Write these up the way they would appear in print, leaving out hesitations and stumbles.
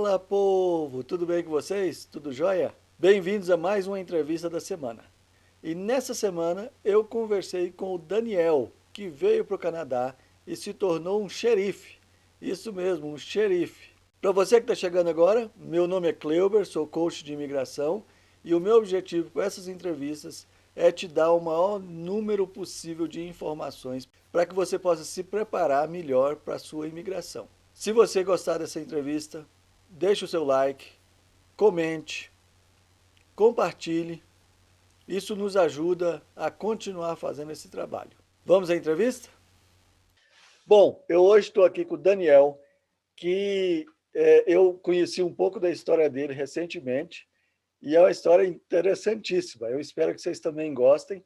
Fala, povo! Tudo bem com vocês? Tudo jóia? Bem-vindos a mais uma entrevista da semana. E nessa semana eu conversei com o Daniel, que veio para o Canadá e se tornou um xerife. Isso mesmo, um xerife. Para você que está chegando agora, meu nome é Cleuber, sou coach de imigração e o meu objetivo com essas entrevistas é te dar o maior número possível de informações para que você possa se preparar melhor para a sua imigração. Se você gostar dessa entrevista, deixe o seu like, comente, compartilhe. Isso nos ajuda a continuar fazendo esse trabalho. Vamos à entrevista? Bom, eu hoje estou aqui com o Daniel, que eu conheci um pouco da história dele recentemente e é uma história interessantíssima. Eu espero que vocês também gostem.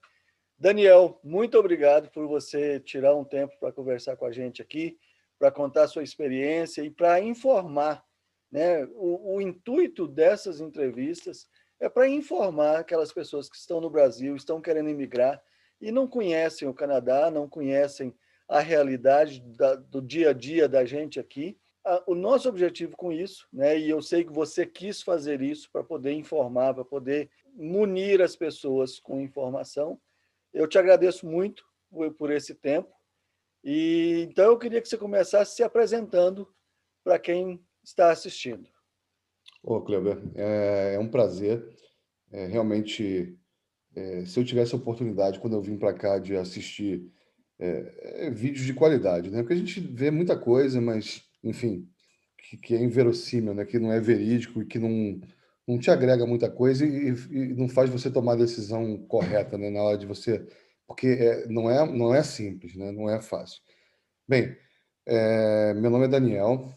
Daniel, muito obrigado por você tirar um tempo para conversar com a gente aqui, para contar a sua experiência e para informar, né? O intuito dessas entrevistas é para informar aquelas pessoas que estão no Brasil, estão querendo emigrar e não conhecem o Canadá, não conhecem a realidade do dia a dia da gente aqui. O nosso objetivo com isso, né? E eu sei que você quis fazer isso para poder informar, para poder munir as pessoas com informação. Eu te agradeço muito por esse tempo. E então eu queria que você começasse se apresentando para quem está assistindo. Ô, Kleber, é um prazer. Realmente, se eu tivesse a oportunidade, quando eu vim para cá, de assistir vídeos de qualidade, né? Porque a gente vê muita coisa, mas, enfim, que é inverossímil, né? Que não é verídico e que não te agrega muita coisa e não faz você tomar a decisão correta, né? Na hora de você... Porque não é simples, né? Não é fácil. Bem, meu nome é Daniel.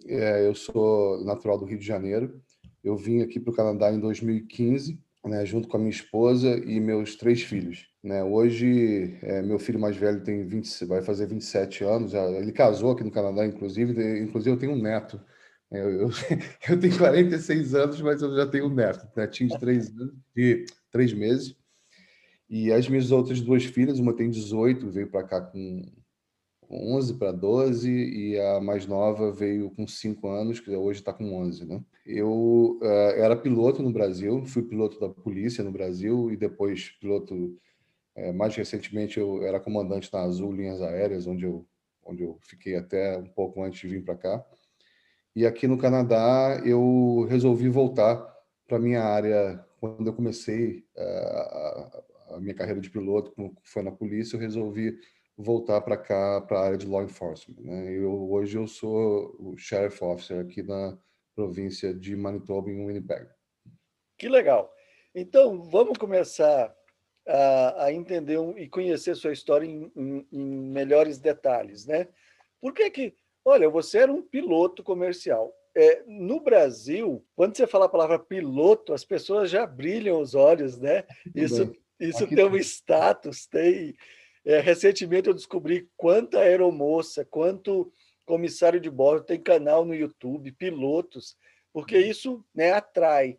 Eu sou natural do Rio de Janeiro. Eu vim aqui para o Canadá em 2015, né, junto com a minha esposa e meus 3 filhos. Né? Hoje, meu filho mais velho tem 20, vai fazer 27 anos. Ele casou aqui no Canadá, inclusive eu tenho um neto. Eu tenho 46 anos, mas eu já tenho um neto, netinho de 3 anos, de 3 meses. E as minhas outras 2 filhas, uma tem 18, veio para cá com 11 para 12 e a mais nova veio com 5 anos, que hoje está com 11, né? Eu era piloto no Brasil, fui piloto da polícia no Brasil e depois piloto, mais recentemente eu era comandante na Azul Linhas Aéreas, onde eu fiquei até um pouco antes de vir para cá. E aqui no Canadá eu resolvi voltar para minha área. Quando eu comecei a minha carreira de piloto, como foi na polícia, eu resolvi voltar para cá, para a área de law enforcement, né? Hoje eu sou o sheriff officer aqui na província de Manitoba, em Winnipeg. Que legal. Então, vamos começar a entender e conhecer sua história em melhores detalhes, né? Por que que, olha, você era um piloto comercial. No Brasil, quando você fala a palavra piloto, as pessoas já brilham os olhos, né? Isso, Também. isso Aqui tem um status, tem. Recentemente eu descobri quanta aeromoça, quanto comissário de bordo tem canal no YouTube, pilotos, porque isso, né, atrai.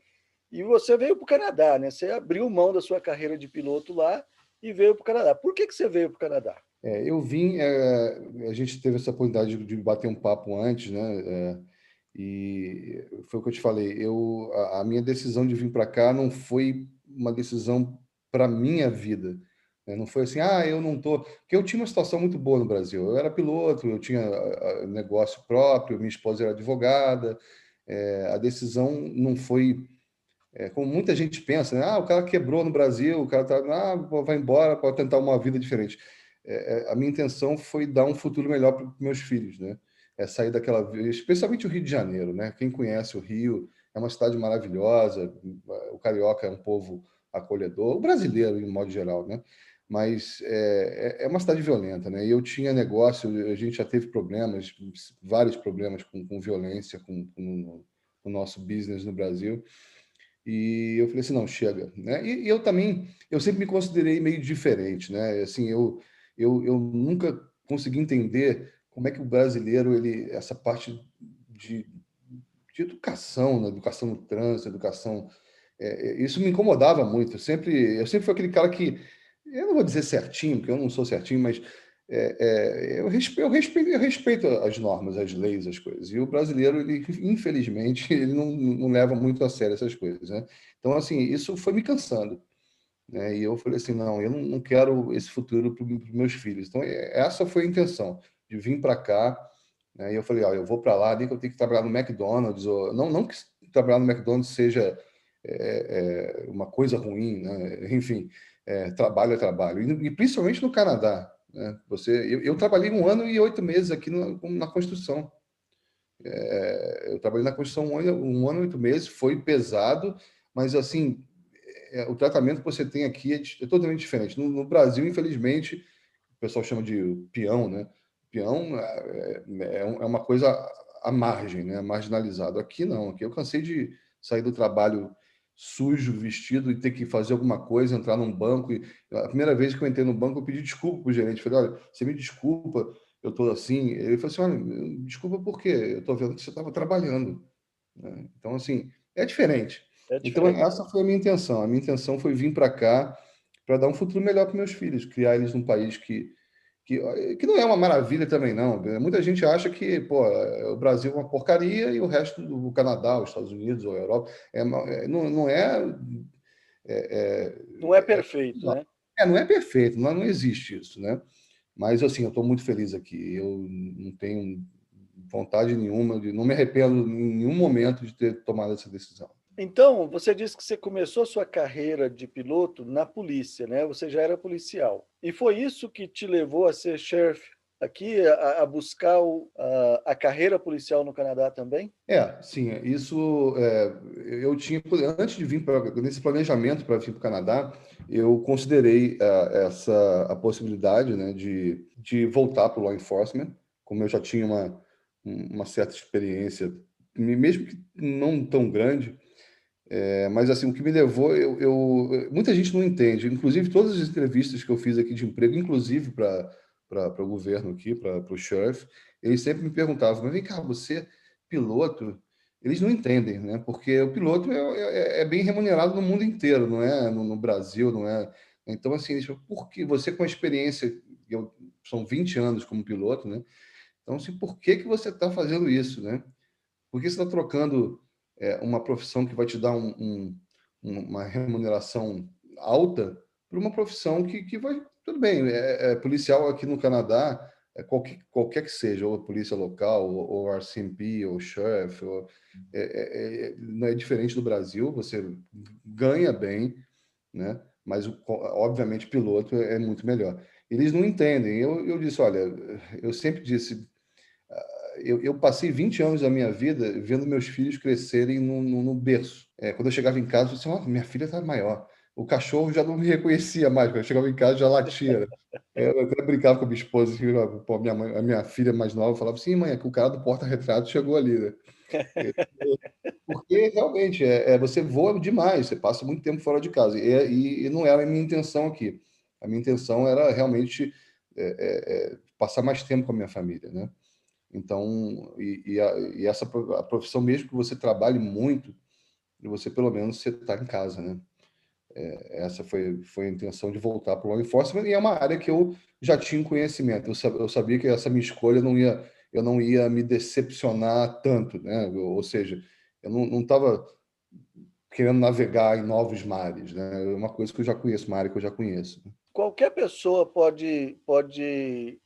E você veio para o Canadá, né? Você abriu mão da sua carreira de piloto lá e veio para o Canadá. Por que que você veio para o Canadá? eu vim, a gente teve essa oportunidade de bater um papo antes, né? E foi o que eu te falei. A minha decisão de vir para cá não foi uma decisão para minha vida, né? Não foi assim, eu não tô. Porque eu tinha uma situação muito boa no Brasil. Eu era piloto, eu tinha negócio próprio, minha esposa era advogada. A decisão não foi como muita gente pensa, né? O cara quebrou no Brasil, o cara tá, vai embora para tentar uma vida diferente. A minha intenção foi dar um futuro melhor para meus filhos, né? Sair daquela, especialmente o Rio de Janeiro, né? Quem conhece o Rio, é uma cidade maravilhosa. O carioca é um povo acolhedor, o brasileiro em modo geral, né? Mas é uma cidade violenta, né? E eu tinha negócio, a gente já teve problemas, vários problemas com violência, com o nosso business no Brasil. E eu falei assim, não, chega, né? E eu também, eu sempre me considerei meio diferente, né? Assim, eu nunca consegui entender como é que o brasileiro, essa parte de, de educação, né? Educação no trânsito, educação, isso me incomodava muito. Eu sempre fui aquele cara que, eu não vou dizer certinho, porque eu não sou certinho, mas eu respeito as normas, as leis, as coisas. E o brasileiro, ele, infelizmente, ele não leva muito a sério essas coisas, né? Então, assim, isso foi me cansando, né? E eu falei assim, não, eu não quero esse futuro para os meus filhos. Então, essa foi a intenção, de vir para cá, né? E eu falei, ó, eu vou para lá, nem que eu tenho que trabalhar no McDonald's, ou não que trabalhar no McDonald's seja uma coisa ruim, né? Enfim, trabalho é trabalho. E principalmente no Canadá, né? Eu trabalhei 1 ano e 8 meses aqui na construção. Eu trabalhei na construção 1 ano e 8 meses, foi pesado, mas assim, o tratamento que você tem aqui é totalmente diferente. No Brasil, infelizmente, o pessoal chama de peão, né? Peão é uma coisa à margem, né? Marginalizado. Aqui não, aqui eu cansei de sair do trabalho sujo, vestido e ter que fazer alguma coisa, entrar num banco. E a primeira vez que eu entrei no banco, eu pedi desculpa para o gerente. Falei, olha, você me desculpa, eu estou assim. Ele falou assim, olha, desculpa por quê? Eu estou vendo que você estava trabalhando, né? Então, assim, é diferente. É Então, diferente. essa foi a minha intenção. A minha intenção foi vir para cá para dar um futuro melhor para meus filhos, criar eles num país que não é uma maravilha também, não. Muita gente acha que, pô, o Brasil é uma porcaria e o resto do Canadá, os Estados Unidos ou a Europa não é, Não é perfeito, não, né? não é perfeito, não existe isso, né? Mas, assim, eu estou muito feliz aqui. Eu não tenho vontade nenhuma, não me arrependo em nenhum momento de ter tomado essa decisão. Então, você disse que você começou sua carreira de piloto na polícia, né? Você já era policial. E foi isso que te levou a ser sheriff aqui, a buscar a carreira policial no Canadá também? Sim, isso eu tinha, antes de vir nesse planejamento para vir para o Canadá, eu considerei a possibilidade, né, de voltar para o law enforcement, como eu já tinha uma certa experiência, mesmo que não tão grande, mas assim, o que me levou, muita gente não entende, inclusive todas as entrevistas que eu fiz aqui de emprego, inclusive para o governo aqui, para o sheriff, eles sempre me perguntavam, mas vem cá, você piloto? Eles não entendem, né? Porque o piloto é bem remunerado no mundo inteiro, não é no Brasil, não é. Então, assim, eles falam, por que você com a experiência, são 20 anos como piloto, né? Então, assim, por que que você está fazendo isso, né? Porque você está trocando uma profissão que vai te dar uma remuneração alta por uma profissão que vai. Tudo bem, policial aqui no Canadá, qualquer que seja, ou polícia local, ou RCMP, ou sheriff, não é diferente do Brasil, você ganha bem, né? Mas, obviamente, piloto é muito melhor. Eles não entendem. Eu disse, olha, eu sempre disse, eu passei 20 anos da minha vida vendo meus filhos crescerem no berço. Quando eu chegava em casa, eu disse, minha filha está maior. O cachorro já não me reconhecia mais. Quando eu chegava em casa, já latia, né? Eu até brincava com a minha esposa, assim, pô, a minha filha mais nova falava assim, mãe, é que o cara do porta-retrato chegou ali, né? Porque realmente você voa demais, você passa muito tempo fora de casa. E não era a minha intenção aqui. A minha intenção era realmente passar mais tempo com a minha família, né? Então, a profissão, mesmo que você trabalhe muito, você pelo menos você está em casa, né? Essa foi a intenção de voltar para o law enforcement, e é uma área que eu já tinha conhecimento. Eu sabia que essa minha escolha eu não ia me decepcionar tanto, né? Ou seja, eu não estava querendo navegar em novos mares, né? É uma coisa que eu já conheço, uma área que eu já conheço. Qualquer pessoa pode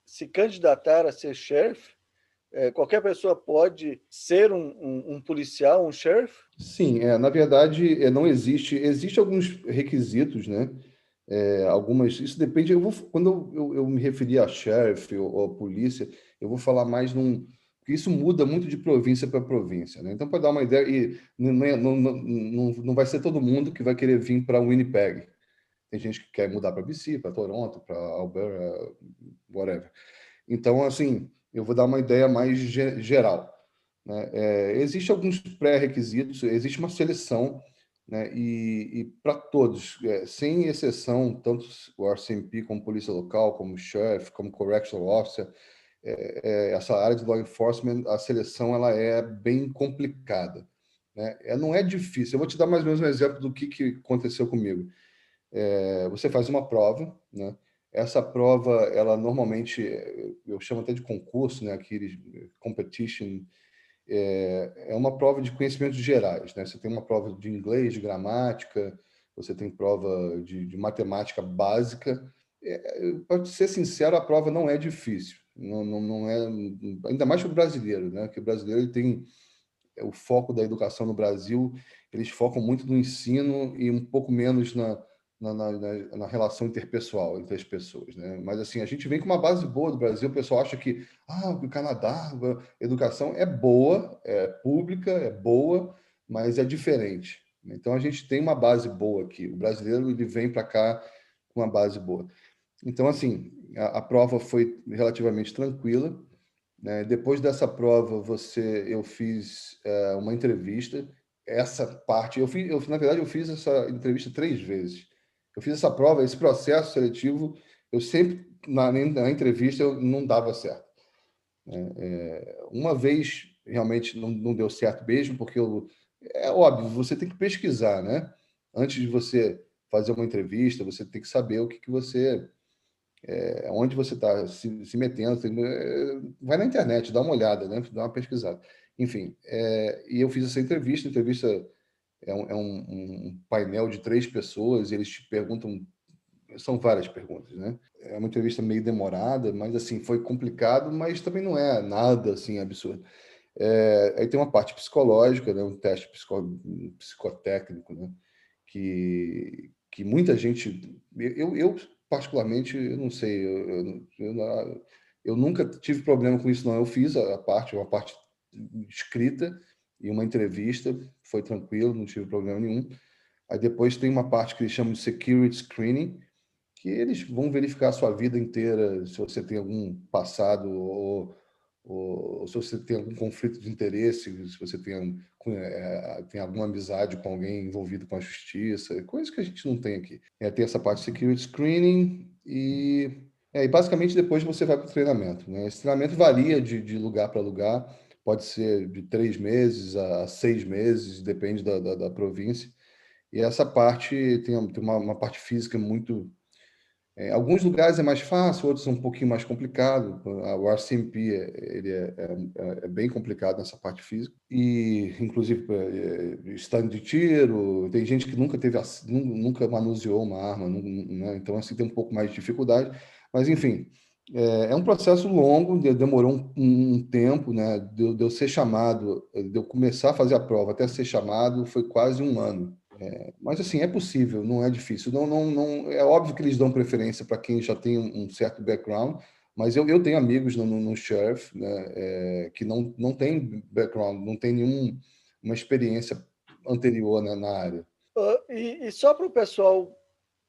se candidatar a ser sheriff? Qualquer pessoa pode ser um policial, um sheriff? Sim, na verdade, não existe alguns requisitos, né? Isso depende. Quando eu me referir a sheriff ou a polícia, eu vou falar mais porque isso muda muito de província para província, né? Então, para dar uma ideia, e não vai ser todo mundo que vai querer vir para Winnipeg. Tem gente que quer mudar para BC, para Toronto, para Alberta, whatever. Então, assim, eu vou dar uma ideia mais geral, né? Existem alguns pré-requisitos, existe uma seleção, né? E para todos, sem exceção, tanto o RCMP como polícia local, como sheriff, como correctional officer, essa área de law enforcement, a seleção ela é bem complicada, né? Não é difícil. Eu vou te dar mais ou menos um exemplo do que aconteceu comigo. Você faz uma prova, né? Essa prova, ela normalmente, eu chamo até de concurso, né? Aquele competition, é uma prova de conhecimentos gerais, né? Você tem uma prova de inglês, de gramática, você tem prova de matemática básica. Para ser sincero, a prova não é difícil, não é, ainda mais para o brasileiro, né? Que o brasileiro ele tem o foco da educação no Brasil, eles focam muito no ensino e um pouco menos na relação interpessoal entre as pessoas, né? Mas assim, a gente vem com uma base boa do Brasil, o pessoal acha que o Canadá, a educação é boa, é pública, é boa, mas é diferente. Então a gente tem uma base boa aqui. O brasileiro ele vem para cá com uma base boa. Então assim, a prova foi relativamente tranquila, né? Depois dessa prova, eu fiz uma entrevista. Essa parte, na verdade, eu fiz essa entrevista 3 vezes. Eu fiz essa prova, esse processo seletivo, eu sempre, na entrevista, eu não dava certo. Uma vez, realmente, não deu certo mesmo, porque é óbvio, você tem que pesquisar, né? Antes de você fazer uma entrevista, você tem que saber o que você onde você está se metendo, vai na internet, dá uma olhada, né? Dá uma pesquisada. Enfim, e eu fiz essa entrevista. A entrevista é um painel de 3 pessoas, e eles te perguntam, são várias perguntas, né? É uma entrevista meio demorada, mas assim, foi complicado, mas também não é nada assim absurdo. Aí tem uma parte psicológica, né? Um teste psicotécnico, né? Que muita gente. Eu particularmente, eu não sei, eu nunca tive problema com isso, não. Eu fiz uma parte escrita e uma entrevista, foi tranquilo, não tive problema nenhum. Aí depois tem uma parte que eles chamam de security screening, que eles vão verificar a sua vida inteira, se você tem algum passado ou se você tem algum conflito de interesse, se você tem alguma amizade com alguém envolvido com a justiça, coisas que a gente não tem aqui. Tem essa parte de security screening e basicamente depois você vai para o treinamento, né? Esse treinamento varia de lugar para lugar, pode ser de 3 meses a 6 meses, depende da província. E essa parte tem uma parte física muito. Alguns lugares é mais fácil, outros é um pouquinho mais complicado. O RCMP ele é bem complicado nessa parte física. E, inclusive, stand de tiro, tem gente que nunca nunca manuseou uma arma, né? Então, assim, tem um pouco mais de dificuldade. Mas, enfim, é um processo longo, demorou um tempo, né? De eu ser chamado, de eu começar a fazer a prova até ser chamado, foi quase um ano. Mas assim, é possível, não é difícil. É óbvio que eles dão preferência para quem já tem um certo background, mas eu tenho amigos no Sheriff, né, que não tem background, não tem uma experiência anterior, né, na área. E só para o pessoal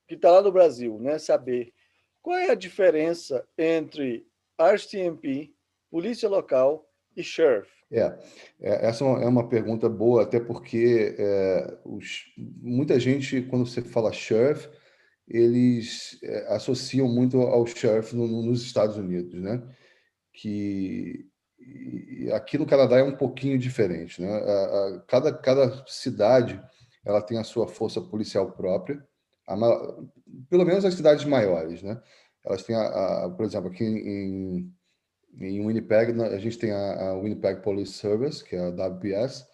que está lá no Brasil, né, saber qual é a diferença entre RCMP, Polícia Local e Sheriff. Essa é uma pergunta boa, até porque muita gente, quando você fala sheriff, eles associam muito ao sheriff nos Estados Unidos, né? E aqui no Canadá é um pouquinho diferente, né? Cada cidade ela tem a sua força policial própria, pelo menos as cidades maiores, né? Elas têm, por exemplo, aqui em Winnipeg, a gente tem a Winnipeg Police Service, que é a WPS,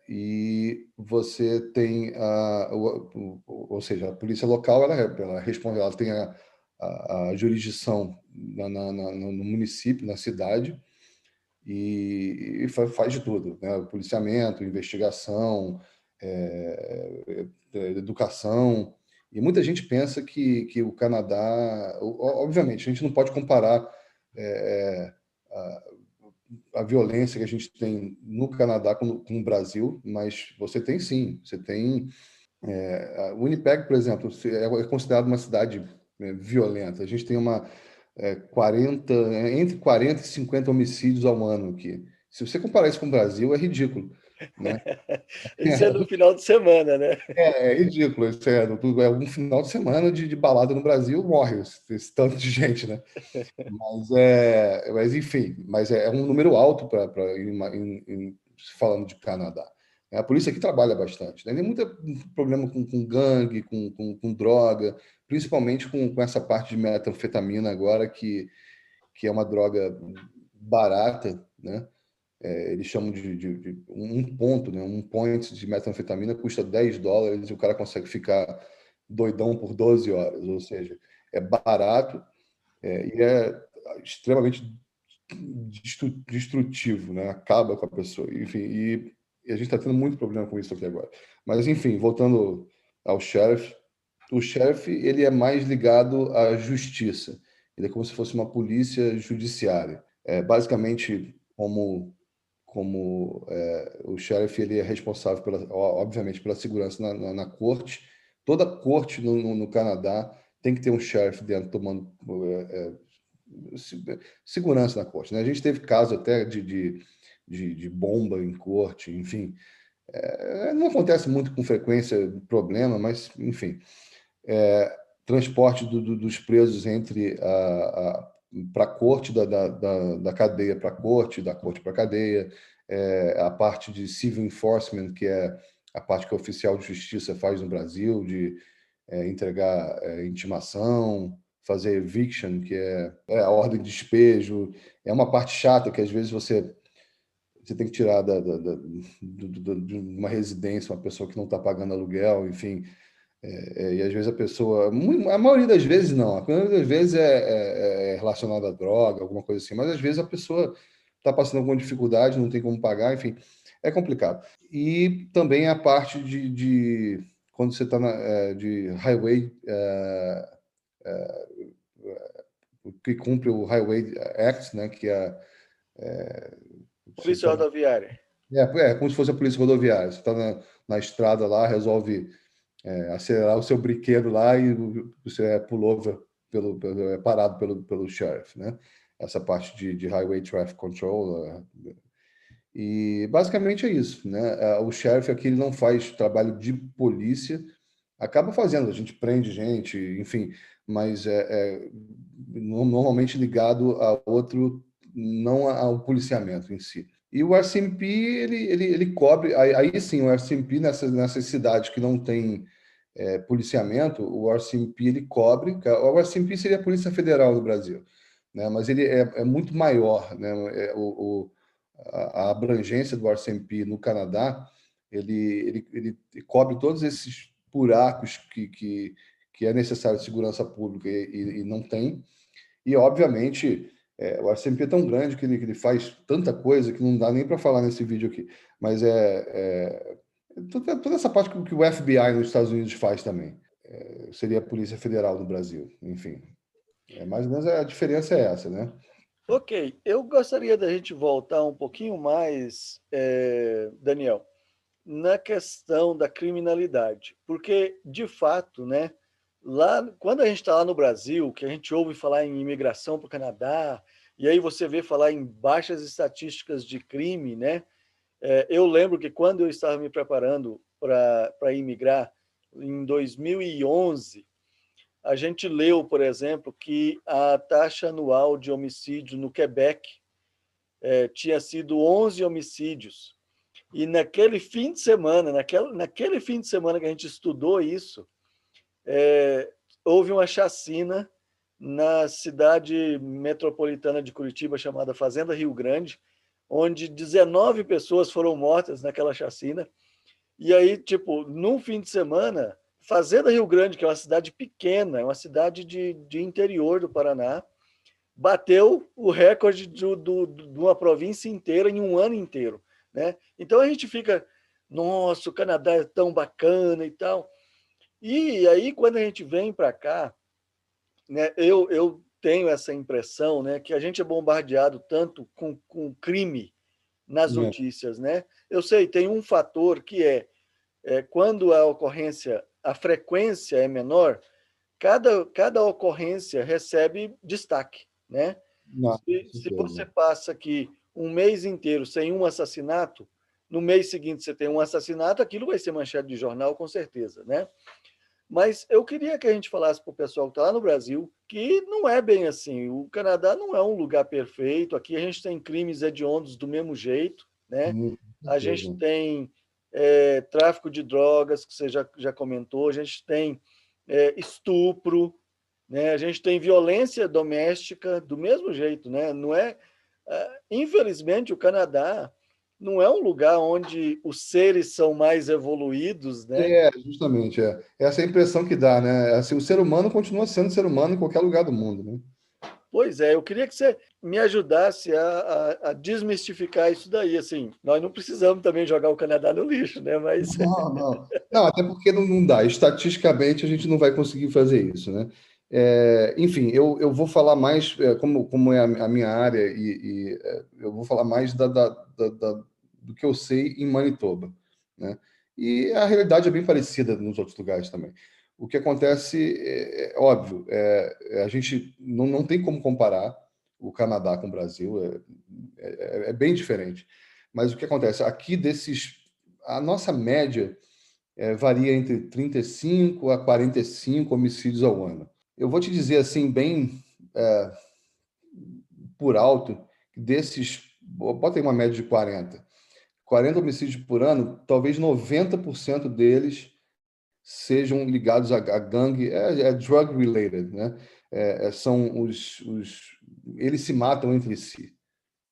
e você tem ou seja, a polícia local, ela responde, ela tem a jurisdição no município, na cidade, e faz de tudo, né? Policiamento, investigação, educação. E muita gente pensa que o Canadá, obviamente, a gente não pode comparar é, a violência que a gente tem no Canadá com o Brasil, mas você tem sim, você tem. Winnipeg, por exemplo, é considerado uma cidade violenta. A gente tem 40, entre 40 e 50 homicídios ao ano aqui. Se você comparar isso com o Brasil, é ridículo, né? Isso é no final de semana, né? É ridículo. Isso um final de semana de balada no Brasil, morre esse tanto de gente, né? Mas enfim, é um número alto falando de Canadá. A polícia aqui trabalha bastante, né? Tem muito problema com gangue, com droga, principalmente com essa parte de metanfetamina agora, que é uma droga barata, né? Eles chamam de um ponto, né? Um point de metanfetamina custa $10 e o cara consegue ficar doidão por 12 horas, ou seja, é barato e é extremamente destrutivo, né? Acaba com a pessoa. Enfim, e a gente está tendo muito problema com isso aqui agora. Mas, enfim, voltando ao sheriff, o sheriff ele é mais ligado à justiça. Ele é como se fosse uma polícia judiciária. Basicamente, o sheriff ele é responsável, obviamente, pela segurança na corte. Toda corte no Canadá tem que ter um sheriff dentro tomando segurança na corte, né? A gente teve caso até de bomba em corte, enfim. Não acontece muito com frequência problema, mas, enfim. Transporte dos presos entre para a corte, da cadeia para a corte, da corte para a cadeia, a parte de civil enforcement, que é a parte que o oficial de justiça faz no Brasil, de entregar intimação, fazer eviction, que é a ordem de despejo. É uma parte chata que às vezes você tem que tirar de uma residência uma pessoa que não está pagando aluguel, enfim. E às vezes a pessoa, a maioria das vezes não, a maioria das vezes é relacionada à droga, alguma coisa assim, mas às vezes a pessoa está passando alguma dificuldade, não tem como pagar, enfim, é complicado. E também a parte quando você está de highway, que cumpre o Highway Act, né, que você Polícia tá, rodoviária. como se fosse a polícia rodoviária, você está na estrada lá, resolve acelerar o seu brinquedo lá e você pullover é parado pelo sheriff, né? Essa parte de highway traffic control. E basicamente é isso, né? O sheriff aqui ele não faz trabalho de polícia, acaba fazendo, a gente prende gente, enfim, mas normalmente ligado a outro, não ao policiamento em si. E o RCMP, ele cobre, aí sim, o RCMP nessas cidades que não tem policiamento, o RCMP ele cobre, o RCMP seria a Polícia Federal do Brasil, né? Mas ele é muito maior, né? A abrangência do RCMP no Canadá, ele cobre todos esses buracos que é necessário de segurança pública e não tem. E, obviamente, o RCMP é tão grande que ele faz tanta coisa que não dá nem para falar nesse vídeo aqui. Mas toda essa parte que o FBI nos Estados Unidos faz também. Seria a Polícia Federal do Brasil. Enfim, mais ou menos a diferença é essa, né? Ok, eu gostaria da gente voltar um pouquinho mais, Daniel, na questão da criminalidade, porque de fato, né, lá quando a gente está lá no Brasil, que a gente ouve falar em imigração para o Canadá, e aí você vê falar em baixas estatísticas de crime, né? Eu lembro que quando eu estava me preparando para imigrar em 2011, a gente leu, por exemplo, que a taxa anual de homicídio no Quebec tinha sido 11 homicídios. E naquele fim de semana, naquele fim de semana que a gente estudou isso, houve uma chacina na cidade metropolitana de Curitiba, chamada Fazenda Rio Grande, onde 19 pessoas foram mortas naquela chacina. E aí, tipo, num fim de semana, Fazenda Rio Grande, que é uma cidade pequena, é uma cidade de interior do Paraná, bateu o recorde de uma província inteira em um ano inteiro, né? Então a gente fica, nossa, o Canadá é tão bacana e tal. E aí, quando a gente vem para cá, né, eu tenho essa impressão, né, que a gente é bombardeado tanto com crime nas É, notícias, né? Eu sei, tem um fator que quando a ocorrência, a frequência é menor, cada ocorrência recebe destaque, né? não, com Se você certeza. passa aqui um mês inteiro sem um assassinato, no mês seguinte você tem um assassinato, aquilo vai ser manchete de jornal com certeza, né? Mas eu queria que a gente falasse para o pessoal que está lá no Brasil que não é bem assim. O Canadá não é um lugar perfeito. Aqui a gente tem crimes hediondos do mesmo jeito, né? Com A gente certeza. tem tráfico de drogas, que você já comentou, a gente tem estupro, né? A gente tem violência doméstica do mesmo jeito, né? Não é, infelizmente, o Canadá não é um lugar onde os seres são mais evoluídos, né? Justamente, é. Essa é a impressão que dá, né? Assim, o ser humano continua sendo ser humano em qualquer lugar do mundo, né? Pois é, eu queria que você me ajudasse a desmistificar isso daí. Assim, nós não precisamos também jogar o Canadá no lixo, né? Mas Não, não. Não, até porque não dá. Estatisticamente, a gente não vai conseguir fazer isso, né? Enfim, eu vou falar mais, como é a minha área, eu vou falar mais do que eu sei em Manitoba, né? E a realidade é bem parecida nos outros lugares também. O que acontece óbvio, a gente não tem como comparar o Canadá com o Brasil, é bem diferente. Mas o que acontece? Aqui a nossa média varia entre 35 a 45 homicídios ao ano. Eu vou te dizer assim, bem por alto, que bota aí uma média de 40 homicídios por ano, talvez 90% deles sejam ligados a gangue, drug related, né? São eles se matam entre si,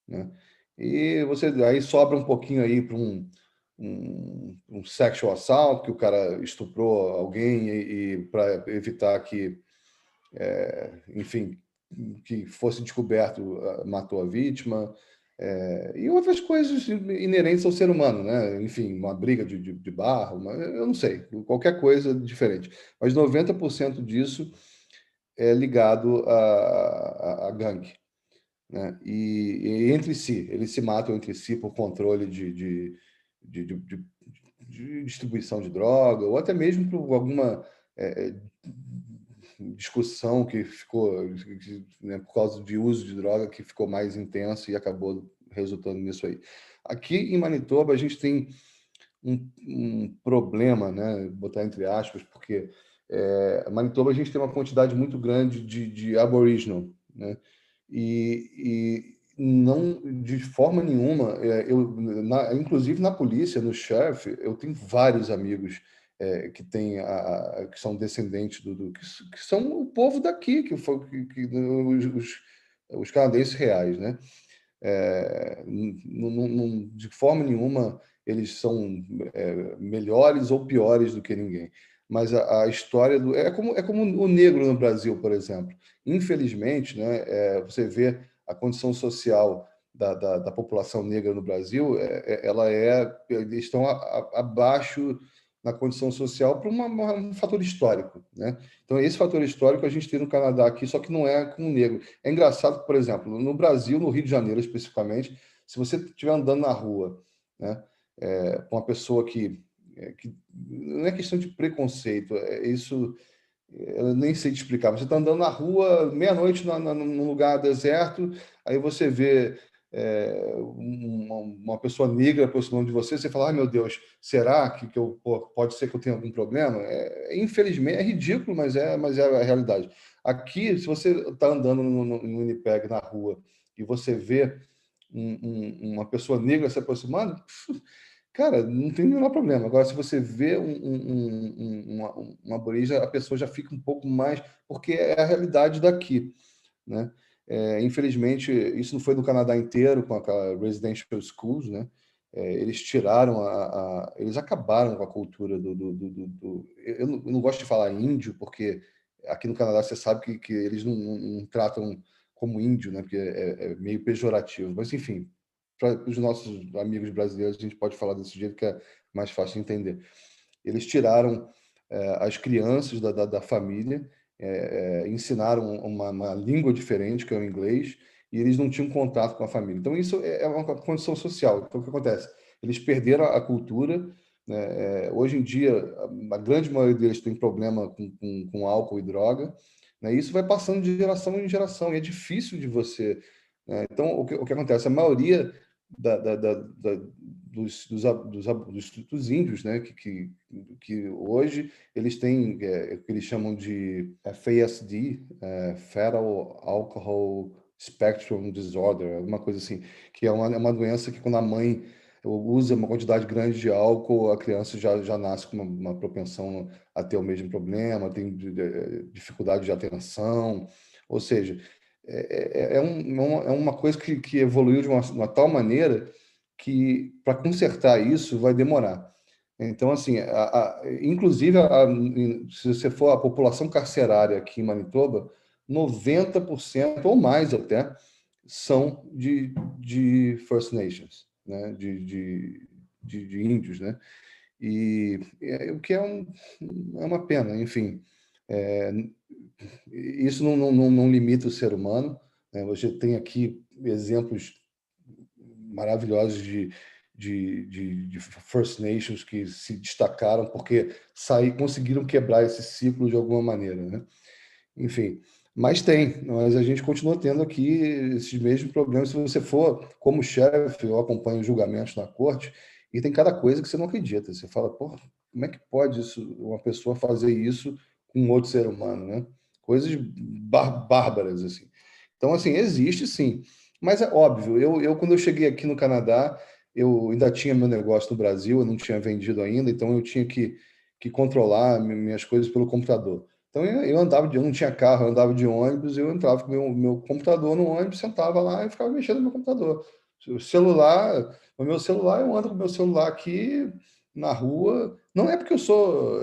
né? E você aí sobra um pouquinho aí para um sexual assault, que o cara estuprou alguém e para evitar que, enfim, que fosse descoberto, matou a vítima, e outras coisas inerentes ao ser humano, né? Enfim, uma briga de bar, eu não sei, qualquer coisa diferente. Mas 90% disso é ligado a gangue, né? E entre si, eles se matam entre si por controle de distribuição de droga, ou até mesmo por alguma discussão que ficou, né, por causa de uso de droga, que ficou mais intenso e acabou resultando nisso aí. Aqui em Manitoba, a gente tem um problema, né, botar entre aspas, porque Manitoba a gente tem uma quantidade muito grande de Aboriginal, né, e não, de forma nenhuma, inclusive na polícia, no sheriff, eu tenho vários amigos que que são descendentes que são o povo daqui, os canadenses reais, né? De forma nenhuma eles são melhores ou piores do que ninguém. Mas a história é como o negro no Brasil, por exemplo. Infelizmente, né, você vê a condição social da população negra no Brasil, eles estão abaixo na condição social por um fator histórico, né? Então, esse fator histórico a gente tem no Canadá aqui, só que não é com o negro. É engraçado, por exemplo, no Brasil, no Rio de Janeiro especificamente, se você estiver andando na rua, né, com uma pessoa que não é questão de preconceito, isso eu nem sei te explicar. Você está andando na rua, meia-noite, num lugar deserto, aí você vê uma pessoa negra aproximando de você, você fala, ai meu Deus, será pode ser que eu tenha algum problema? Infelizmente, é ridículo, mas é a realidade. Aqui, se você está andando no Winnipeg, na rua, e você vê uma pessoa negra se aproximando, cara, não tem o menor problema. Agora, se você vê um aborígene, a pessoa já fica um pouco mais, porque é a realidade daqui, né? Infelizmente, isso não foi no Canadá inteiro, com aquela residential schools, né? Eles tiraram eles acabaram com a cultura eu não gosto de falar índio, porque aqui no Canadá você sabe que eles não tratam como índio, né? Porque é meio pejorativo. Mas, enfim, para os nossos amigos brasileiros, a gente pode falar desse jeito que é mais fácil de entender. Eles tiraram as crianças da família, ensinaram uma língua diferente, que é o inglês, e eles não tinham contato com a família. Então, isso é uma condição social. Então, o que acontece? Eles perderam a cultura, né? Hoje em dia, a grande maioria deles tem problema com álcool e droga, né? E isso vai passando de geração em geração, e é difícil de você, né? Então, o que acontece? A maioria da, da, da, da, dos índios, né, que hoje eles têm o que eles chamam de FASD, Fetal Alcohol Spectrum Disorder, alguma coisa assim, que é uma doença que quando a mãe usa uma quantidade grande de álcool, a criança já nasce com uma propensão a ter o mesmo problema, tem dificuldade de atenção, ou seja, é uma coisa que evoluiu de uma tal maneira que para consertar isso vai demorar. Então, assim, inclusive, se você for a população carcerária aqui em Manitoba, 90% ou mais até são de First Nations, né? de índios, né? O que é uma pena, enfim. É, isso não limita o ser humano, né? Você tem aqui exemplos maravilhosos de First Nations que se destacaram porque conseguiram quebrar esse ciclo de alguma maneira, né? Enfim, mas a gente continua tendo aqui esses mesmos problemas. Se você for como chefe, eu acompanho julgamentos na corte e tem cada coisa que você não acredita. Você fala, porra, como é que pode uma pessoa fazer isso com um outro ser humano, né? Coisas bárbaras, assim. Então, assim, existe sim. Mas é óbvio, quando eu cheguei aqui no Canadá, eu ainda tinha meu negócio no Brasil, eu não tinha vendido ainda, então eu tinha que controlar minhas coisas pelo computador. Então eu não tinha carro, eu andava de ônibus, eu entrava com o meu computador no ônibus, sentava lá e ficava mexendo no meu computador. O meu celular, eu ando com o meu celular aqui na rua. Não é porque eu sou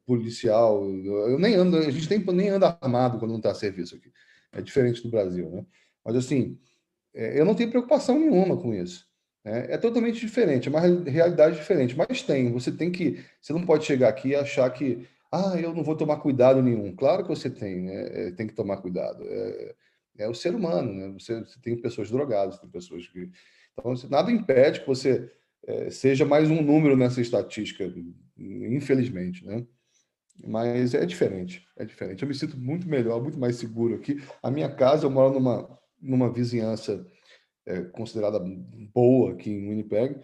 policial, eu nem ando, a gente nem anda armado quando não está a serviço aqui. É diferente do Brasil, né? Mas assim, eu não tenho preocupação nenhuma com isso. Né? É totalmente diferente, é uma realidade diferente. Mas você não pode chegar aqui e achar que, eu não vou tomar cuidado nenhum. Claro que você tem, né? Tem que tomar cuidado. É o ser humano, né? Você tem pessoas drogadas, tem pessoas que. Então, nada impede que você seja mais um número nessa estatística, infelizmente, né? Mas é diferente, é diferente. Eu me sinto muito melhor, muito mais seguro aqui. A minha casa, eu moro numa vizinhança considerada boa aqui em Winnipeg.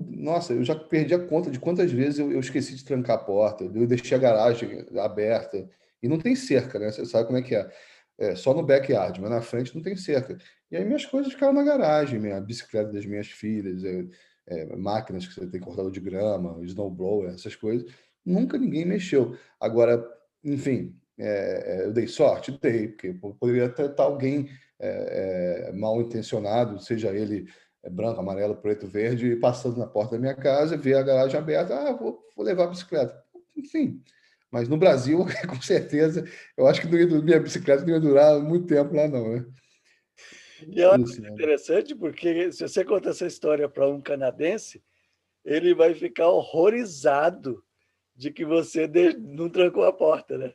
Nossa, eu já perdi a conta de quantas vezes eu esqueci de trancar a porta, eu deixei a garagem aberta e não tem cerca, né? Você sabe como é que é. É só no backyard, mas na frente não tem cerca. E aí minhas coisas ficaram na garagem, minha bicicleta das minhas filhas, máquinas que você tem cortador de grama, snowblower, essas coisas. Nunca ninguém mexeu. Agora, enfim, eu dei sorte? Dei, porque poderia até estar alguém mal intencionado, seja ele branco, amarelo, preto, verde, passando na porta da minha casa, ver a garagem aberta, vou levar a bicicleta. Enfim, mas no Brasil, com certeza, eu acho que minha bicicleta não ia durar muito tempo lá, não, né? E eu acho Isso, né? interessante porque se você conta essa história para um canadense, ele vai ficar horrorizado de que você não trancou a porta, né?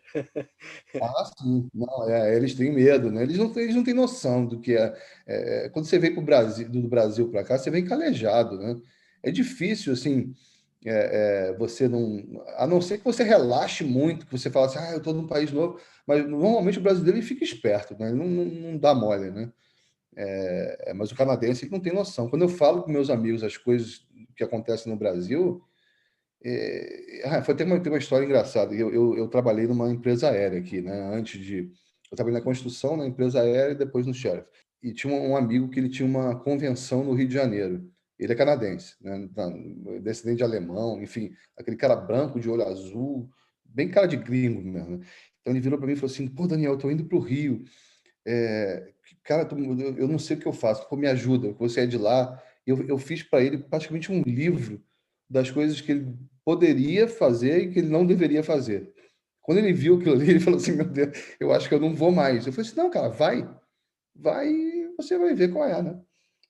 Sim. Não, eles têm medo, né? Eles não têm noção do que é. Quando você vem pro Brasil, do Brasil para cá, você vem calejado, né? É difícil, assim, você não. A não ser que você relaxe muito, que você fala assim, eu estou num país novo. Mas normalmente o brasileiro ele fica esperto, né? Ele não dá mole, né? Mas o canadense ele não tem noção. Quando eu falo com meus amigos as coisas que acontecem no Brasil, tem uma história engraçada. Eu trabalhei numa empresa aérea aqui, né? Eu trabalhei na construção, na empresa aérea e depois no Sheriff. E tinha um amigo que ele tinha uma convenção no Rio de Janeiro. Ele é canadense, né? Descendente de alemão, enfim, aquele cara branco de olho azul, bem cara de gringo mesmo, né? Então ele virou para mim e falou assim: Pô, Daniel, eu tô indo para o Rio. Cara, eu não sei o que eu faço. Pô, me ajuda. Você é de lá. Eu fiz para ele praticamente um livro das coisas que ele poderia fazer e que ele não deveria fazer. Quando ele viu aquilo ali, ele falou assim: Meu Deus, eu acho que eu não vou mais. Eu falei assim: Não, cara, vai e você vai ver qual é, né?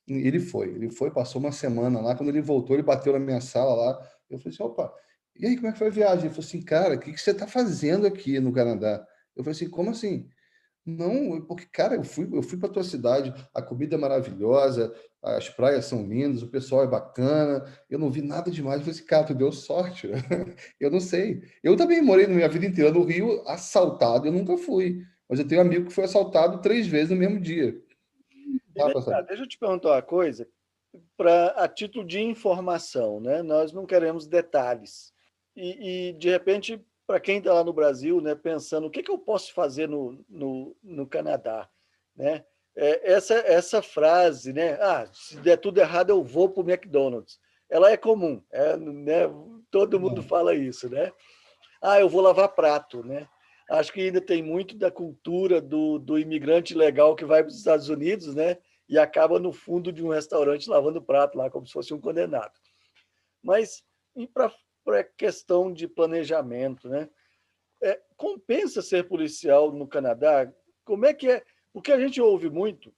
E ele foi, passou uma semana lá. Quando ele voltou, ele bateu na minha sala lá. Eu falei assim: Opa, e aí, como é que foi a viagem? Ele falou assim: Cara, o que você está fazendo aqui no Canadá? Eu falei assim: Como assim? Não, porque, cara, eu fui para tua cidade, a comida é maravilhosa, as praias são lindas, o pessoal é bacana, eu não vi nada demais. Eu falei assim, cara, tu deu sorte, né? Eu não sei. Eu também morei na minha vida inteira no Rio, assaltado, eu nunca fui. Mas eu tenho um amigo que foi assaltado 3 vezes no mesmo dia. E Dá vem para cá, saber. deixa eu te perguntar uma coisa, a título de informação, né? Nós não queremos detalhes. De repente, para quem está lá no Brasil, né, pensando o que eu posso fazer no Canadá, né? Essa frase, né? Se der tudo errado, eu vou para o McDonald's. ela é comum, né? Todo mundo Não. fala isso, né? Ah, eu vou lavar prato, né? Acho que ainda tem muito da cultura do imigrante legal que vai para os Estados Unidos, né? E acaba no fundo de um restaurante lavando prato lá, como se fosse um condenado. Mas e para a questão de planejamento, né? Compensa ser policial no Canadá? Como é que é? Porque a gente ouve muito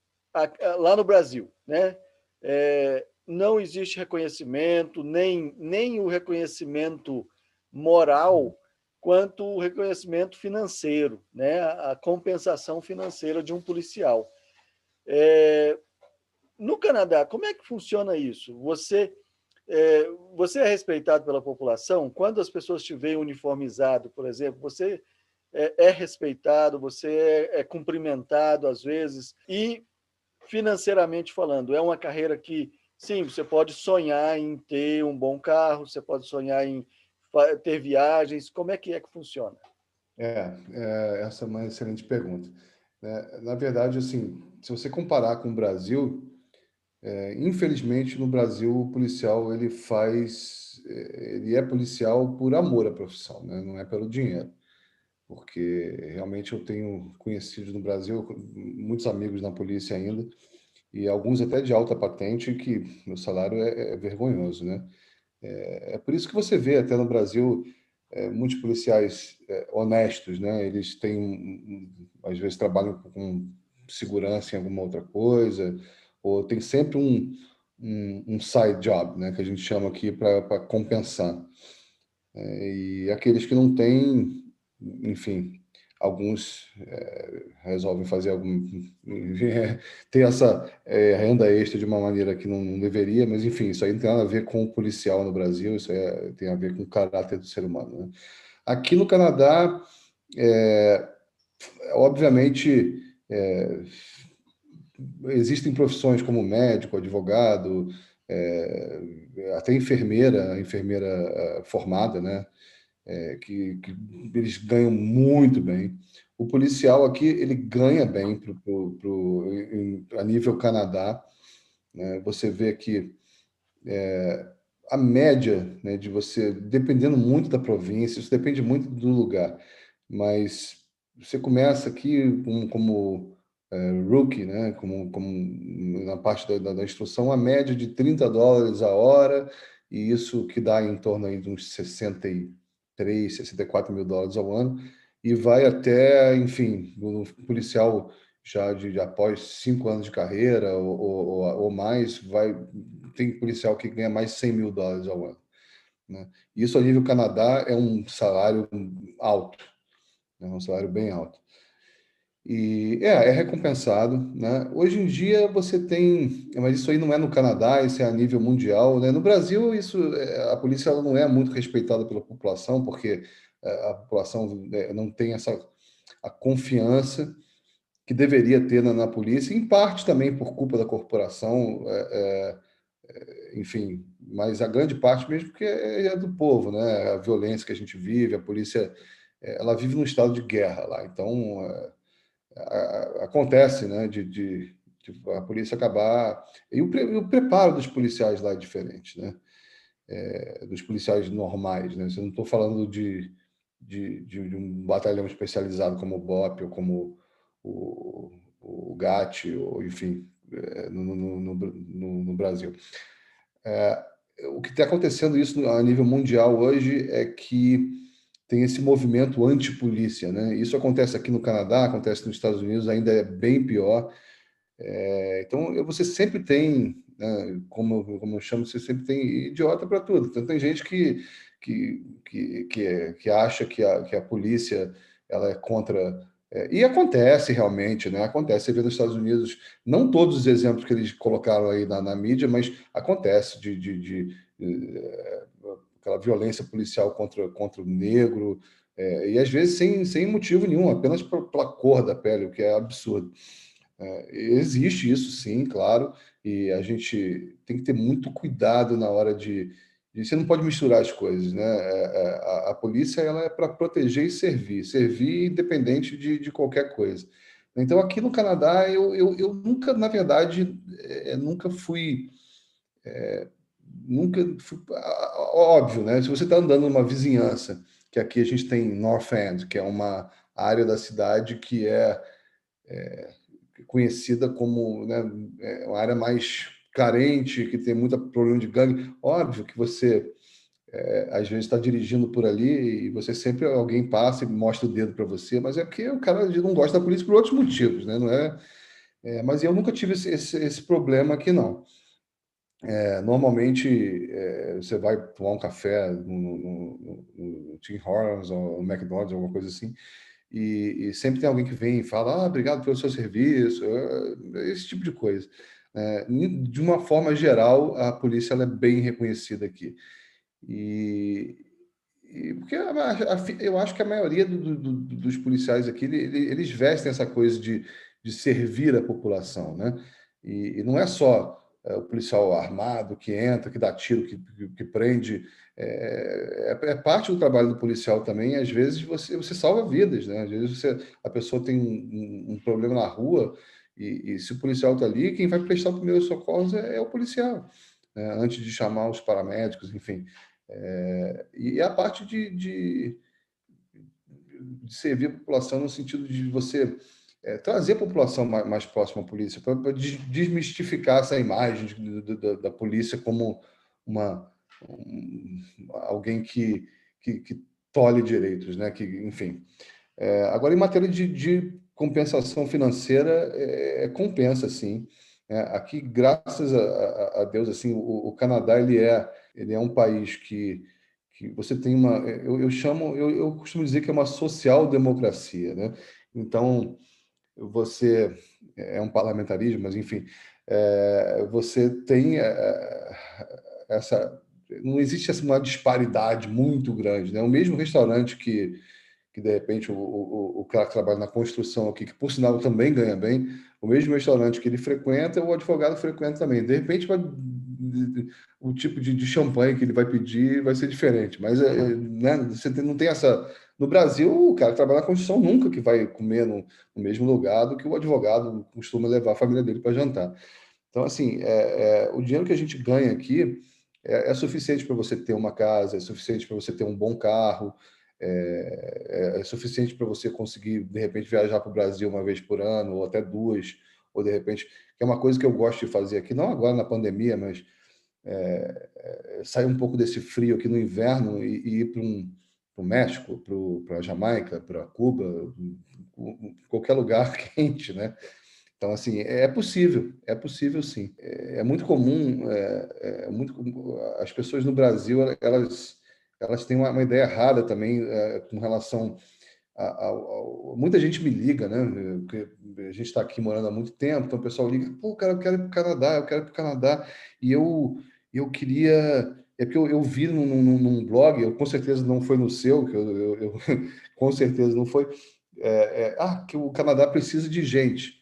lá no Brasil, né? Não existe reconhecimento, nem o reconhecimento moral, quanto o reconhecimento financeiro, né? A compensação financeira de um policial. No Canadá, como é que funciona isso? Você é respeitado pela população? Quando as pessoas te veem uniformizado, por exemplo, você é respeitado, você é cumprimentado às vezes, e financeiramente falando, é uma carreira que, sim, você pode sonhar em ter um bom carro, você pode sonhar em ter viagens, como é que funciona? Essa é uma excelente pergunta. Na verdade, assim, se você comparar com o Brasil, infelizmente no Brasil o policial ele é policial por amor à profissão, né? Não é pelo dinheiro, porque realmente eu tenho conhecido no Brasil muitos amigos na polícia ainda e alguns até de alta patente que meu salário é vergonhoso, né? É por isso que você vê até no Brasil muitos policiais honestos, né? Eles têm, às vezes, trabalham com segurança em alguma outra coisa, ou tem sempre um side job, né? Que a gente chama aqui para compensar. E aqueles que não têm, enfim, alguns resolvem fazer algum ter essa renda extra de uma maneira que não deveria, mas enfim, isso aí não tem nada a ver com o policial no Brasil, isso aí tem a ver com o caráter do ser humano, né? Aqui no Canadá, é, obviamente, existem profissões como médico, advogado, até enfermeira formada, né? Que eles ganham muito bem. O policial aqui, ele ganha bem a nível Canadá, né? Você vê que a média, né, de você, dependendo muito da província, isso depende muito do lugar, mas você começa aqui como rookie, né, como na parte da instrução, a média de US$ 30 a hora, e isso que dá em torno aí de uns 63, US$ 64 mil ao ano, e vai até, enfim, o policial já após 5 anos de carreira ou mais, tem policial que ganha mais US$ 100 mil ao ano, né? Isso a nível Canadá é um salário alto, né? Um salário bem alto. E é recompensado, né? Hoje em dia você tem, mas isso aí não é no Canadá, isso é a nível mundial, né? No Brasil, a polícia ela não é muito respeitada pela população, porque a população não tem a confiança que deveria ter na polícia, em parte também por culpa da corporação, enfim, mas a grande parte mesmo porque é do povo, né? A violência que a gente vive, a polícia, ela vive num estado de guerra lá, então acontece, né? De a polícia acabar e o preparo dos policiais lá é diferente, né? Dos policiais normais, né? Eu não estou falando de um batalhão especializado como o BOP ou como o GAT, ou enfim, no Brasil. O que está acontecendo isso a nível mundial hoje é que tem esse movimento anti-polícia, né? Isso acontece aqui no Canadá, acontece nos Estados Unidos, ainda é bem pior. Então, você sempre tem, né, como eu chamo, você sempre tem idiota para tudo. Então, tem gente que acha que a polícia ela é contra. E acontece realmente, né? Acontece. Você vê nos Estados Unidos, não todos os exemplos que eles colocaram aí na mídia, mas acontece aquela violência policial contra o negro, e às vezes sem motivo nenhum, apenas pela cor da pele, o que é absurdo. Existe isso, sim, claro, e a gente tem que ter muito cuidado na hora você não pode misturar as coisas, né? A polícia ela é para proteger e servir independente de qualquer coisa. Então, aqui no Canadá, eu nunca, na verdade, nunca fui nunca... Óbvio, né? Se você está andando numa vizinhança, que aqui a gente tem North End, que é uma área da cidade que é conhecida como, né, uma área mais carente, que tem muito problema de gangue. Óbvio que você, às vezes, está dirigindo por ali e você sempre, alguém passa e mostra o dedo para você, mas é porque o cara não gosta da polícia por outros motivos, né? Não é, mas eu nunca tive esse problema aqui, não. Normalmente, você vai tomar um café no Tim Hortons ou no McDonald's, alguma coisa assim, e sempre tem alguém que vem e fala, obrigado pelo seu serviço, esse tipo de coisa. De uma forma geral, a polícia ela é bem reconhecida aqui. E, porque eu acho que a maioria dos policiais aqui, eles vestem essa coisa de servir a população, né? E não é só o policial armado que entra, que dá tiro, que prende. É parte do trabalho do policial também. Às vezes você salva vidas, né? Às vezes a pessoa tem um problema na rua e se o policial está ali, quem vai prestar o primeiro socorro é o policial, né? Antes de chamar os paramédicos, enfim. E a parte de servir a população no sentido de você trazer a população mais próxima à polícia, para desmistificar essa imagem da polícia como uma, alguém que tolhe direitos, né? Que, enfim. Agora, em matéria de compensação financeira, compensa, sim. Aqui, graças a Deus, assim, o Canadá ele é um país que você tem uma, eu costumo dizer que é uma social-democracia, né? Então, você é um parlamentarismo, mas enfim, você tem essa, não existe assim, uma disparidade muito grande, né? O mesmo restaurante que de repente o cara que trabalha na construção aqui, que por sinal também ganha bem, o mesmo restaurante que ele frequenta, o advogado frequenta também. De repente, o tipo de champanhe que ele vai pedir vai ser diferente, mas né, você não tem essa. No Brasil, o cara que trabalha na construção nunca que vai comer no mesmo lugar do que o advogado costuma levar a família dele para jantar. Então, assim, o dinheiro que a gente ganha aqui é suficiente para você ter uma casa, é suficiente para você ter um bom carro, é suficiente para você conseguir, de repente, viajar para o Brasil uma vez por ano, ou até duas, ou de repente, que é uma coisa que eu gosto de fazer aqui, não agora na pandemia, mas sair um pouco desse frio aqui no inverno e ir para o México, para a Jamaica, para Cuba, qualquer lugar quente, né? Então, assim, é possível sim. É muito comum, as pessoas no Brasil, elas têm uma ideia errada também com relação muita gente me liga, né? Porque a gente está aqui morando há muito tempo, então o pessoal liga, pô, cara, eu quero ir para o Canadá, eu quero ir para o Canadá, e eu queria. É porque eu vi num blog, com certeza não foi no seu, que com certeza não foi, que o Canadá precisa de gente.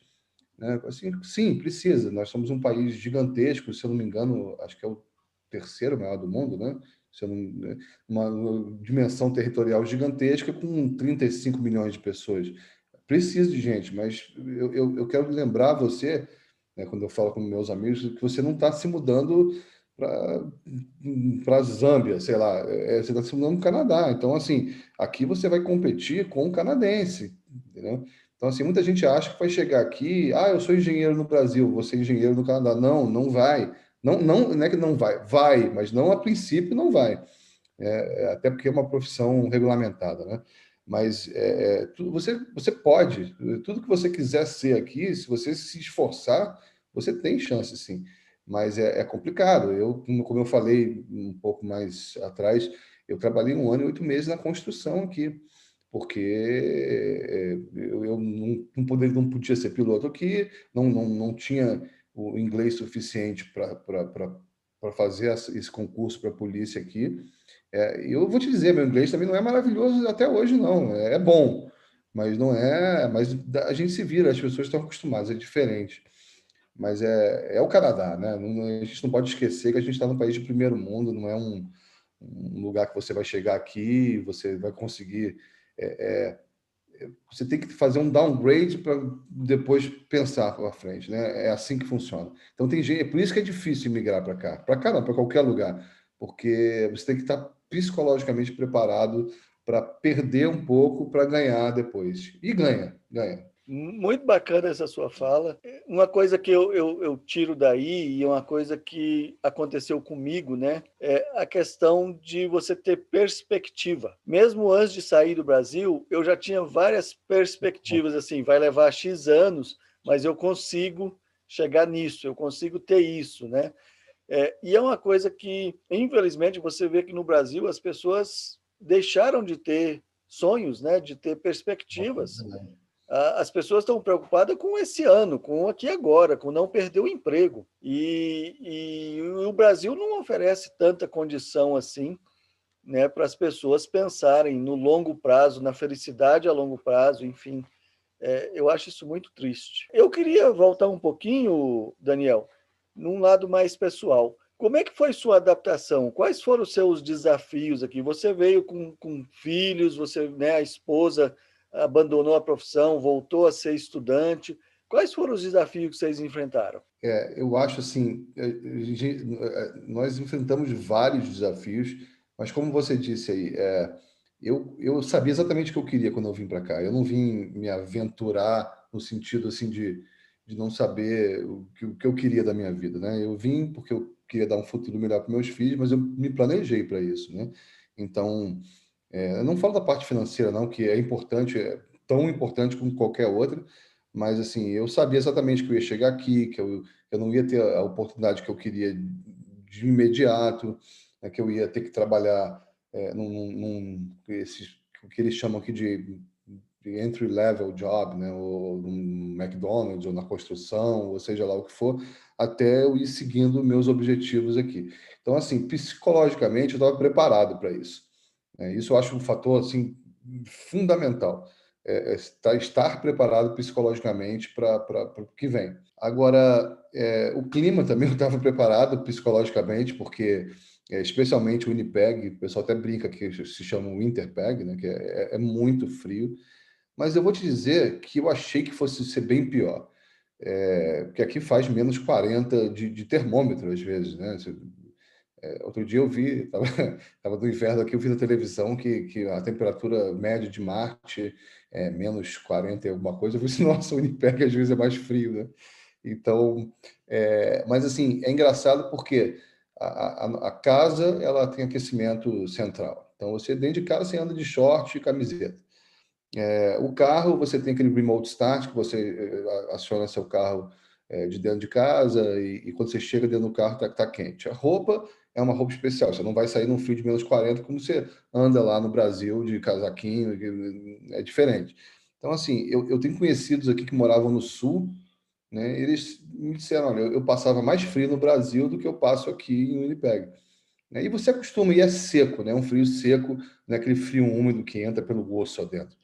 Né? Assim, sim, precisa. Nós somos um país gigantesco, se eu não me engano, acho que é o terceiro maior do mundo, né? Se eu não, né? Uma dimensão territorial gigantesca com 35 milhões de pessoas. Precisa de gente, mas eu quero lembrar você, né, quando eu falo com meus amigos, que você não está se mudando para a Zâmbia, sei lá, você está se mudando para o Canadá. Então, assim, aqui você vai competir com o canadense, entendeu? Então, assim, muita gente acha que vai chegar aqui, eu sou engenheiro no Brasil, vou ser engenheiro no Canadá. Não, não vai. Não, não é que não vai. Vai, mas não a princípio não vai. Até porque é uma profissão regulamentada, né? Mas você pode, tudo que você quiser ser aqui, se você se esforçar, você tem chance, sim. Mas é complicado. Como eu falei um pouco mais atrás, eu trabalhei 1 ano e 8 meses na construção aqui porque eu não podia ser piloto aqui, não tinha o inglês suficiente para fazer esse concurso para a polícia aqui. Eu vou te dizer, meu inglês também não é maravilhoso até hoje, não. É bom, mas não é. Mas a gente se vira, as pessoas estão acostumadas, é diferente. Mas é o Canadá, né? A gente não pode esquecer que a gente está num país de primeiro mundo, não é um lugar que você vai chegar aqui, você vai conseguir você tem que fazer um downgrade para depois pensar para frente, né? É assim que funciona. Então tem gente, é por isso que é difícil migrar para cá. Para cá não, para qualquer lugar, porque você tem que estar psicologicamente preparado para perder um pouco para ganhar depois. E ganha, ganha. Muito bacana essa sua fala. Uma coisa que eu tiro daí, e uma coisa que aconteceu comigo, né, é a questão de você ter perspectiva. Mesmo antes de sair do Brasil, eu já tinha várias perspectivas, assim, vai levar X anos, mas eu consigo chegar nisso, eu consigo ter isso, né? E é uma coisa que, infelizmente, você vê que no Brasil as pessoas deixaram de ter sonhos, né, de ter perspectivas. As pessoas estão preocupadas com esse ano, com o aqui e agora, com não perder o emprego. E o Brasil não oferece tanta condição assim, né, para as pessoas pensarem no longo prazo, na felicidade a longo prazo, enfim. Eu acho isso muito triste. Eu queria voltar um pouquinho, Daniel, num lado mais pessoal. Como é que foi sua adaptação? Quais foram os seus desafios aqui? Você veio com filhos, você, né, a esposa abandonou a profissão, voltou a ser estudante. Quais foram os desafios que vocês enfrentaram? Eu acho assim, nós enfrentamos vários desafios, mas como você disse aí, eu sabia exatamente o que eu queria quando eu vim para cá. Eu não vim me aventurar no sentido assim de não saber o que eu queria da minha vida, né? Eu vim porque eu queria dar um futuro melhor para meus filhos, mas eu me planejei para isso, né? Então, eu não falo da parte financeira, não, que é importante, é tão importante como qualquer outra, mas assim, eu sabia exatamente que eu ia chegar aqui, eu não ia ter a oportunidade que eu queria de imediato, né, que eu ia ter que trabalhar esses, o que eles chamam aqui de entry-level job, né, ou no McDonald's, ou na construção, ou seja lá o que for, até eu ir seguindo meus objetivos aqui. Então, assim, psicologicamente, eu estava preparado para isso. Isso eu acho um fator assim fundamental. Estar preparado psicologicamente para o que vem. Agora, o clima também eu estava preparado psicologicamente, porque especialmente o Winnipeg, o pessoal até brinca que se chama Winterpeg, né, que é muito frio. Mas eu vou te dizer que eu achei que fosse ser bem pior. Porque aqui faz menos 40 de termômetro às vezes, né? Outro dia eu vi, estava no inverno aqui, eu vi na televisão que a temperatura média de Marte é menos 40 e alguma coisa. Eu falei assim, nossa, o Winnipeg às vezes é mais frio, né? Então, mas assim, é engraçado porque a casa ela tem aquecimento central. Então, você dentro de casa você anda de short e camiseta. O carro, você tem aquele remote start, que você aciona seu carro de dentro de casa e quando você chega dentro do carro tá quente. A roupa é uma roupa especial, você não vai sair num frio de menos 40 como você anda lá no Brasil de casaquinho, é diferente. Então, assim, eu tenho conhecidos aqui que moravam no sul, né? Eles me disseram, olha, eu passava mais frio no Brasil do que eu passo aqui em Winnipeg. Né? E você acostuma, e é seco, né? Um frio seco, não é aquele frio úmido que entra pelo osso dentro.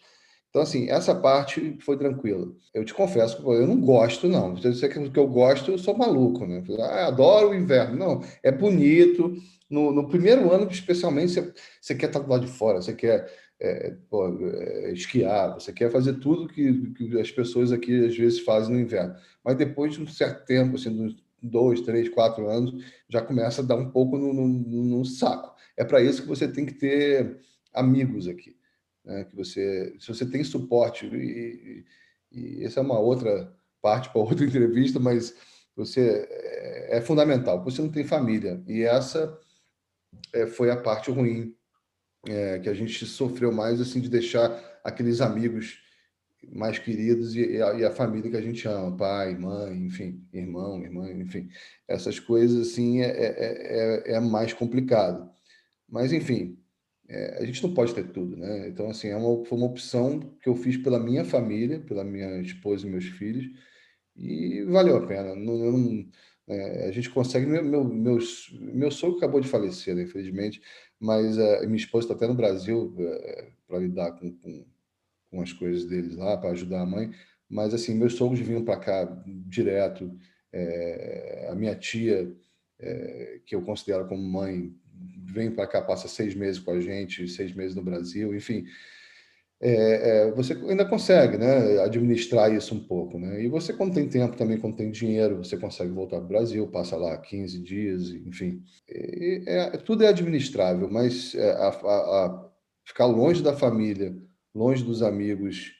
Então, assim, essa parte foi tranquila. Eu te confesso que eu não gosto, não. Se você quer o que eu gosto, eu sou maluco, né? Adoro o inverno. Não, é bonito. No primeiro ano, especialmente, você quer estar do lado de fora, você quer esquiar, você quer fazer tudo que as pessoas aqui às vezes fazem no inverno. Mas depois de um certo tempo, assim, uns 2, 3, 4 anos, já começa a dar um pouco no saco. É para isso que você tem que ter amigos aqui, né? Que se você tem suporte, e essa é uma outra parte para outra entrevista, mas você é fundamental. Você não tem família, e essa foi a parte ruim, que a gente sofreu mais, assim, de deixar aqueles amigos mais queridos e a família que a gente ama, pai, mãe, enfim, irmão, irmã, enfim, essas coisas assim é mais complicado. Mas enfim, a gente não pode ter tudo, né? Então, assim, foi uma opção que eu fiz pela minha família, pela minha esposa e meus filhos, e valeu a pena. A gente consegue. Meu sogro acabou de falecer, né, infelizmente, mas minha esposa está até no Brasil para lidar com as coisas deles lá, para ajudar a mãe. Mas, assim, meus sogros vinham para cá direto, a minha tia, que eu considero como mãe, vem para cá, passa 6 meses com a gente, 6 meses no Brasil, enfim. você ainda consegue, né, administrar isso um pouco, né? E você, quando tem tempo, também quando tem dinheiro, você consegue voltar para o Brasil, passa lá 15 dias, enfim. Tudo é administrável, mas ficar longe da família, longe dos amigos,